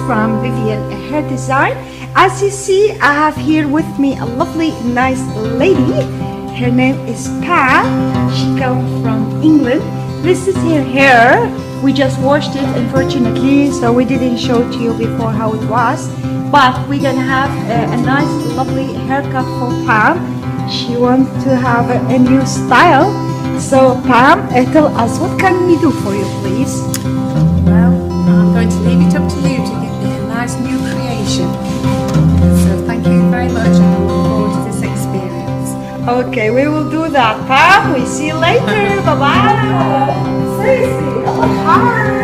from Vivian Hair Design. As you see, I have here with me a lovely, nice lady. Her name is Pam. She comes from England. This is her hair. We just washed it, unfortunately, so we didn't show to you before how it was. But we're gonna have a nice, lovely haircut for Pam. She wants to have a new style. So Pam, tell us, what can we do for you, please? Well, I'm going to leave it up to you to give me a nice new creation. So thank you very much, and I look forward to this experience. Okay, we will do that, Pam. We see you later. Bye-bye. Stacy, hi.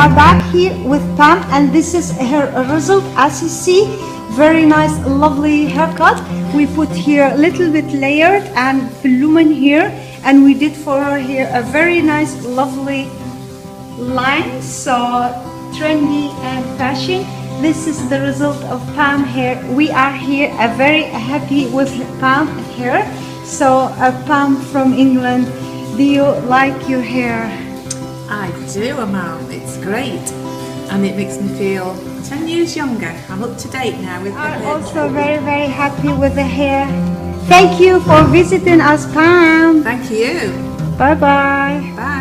are back here with Pam, and this is her result. As you see, very nice, lovely haircut. We put here a little bit layered and volumen here, and we did for her here a very nice, lovely line, so trendy and fashion. This is the result of Pam hair. We are here very happy with Pam hair. So Pam from England, do you like your hair? I do, Amal. It's great. And it makes me feel 10 years younger. I'm up to date now with the I'm hair. also very, very happy with the hair. Thank you for visiting us, Pam. Thank you. Bye-bye. Bye.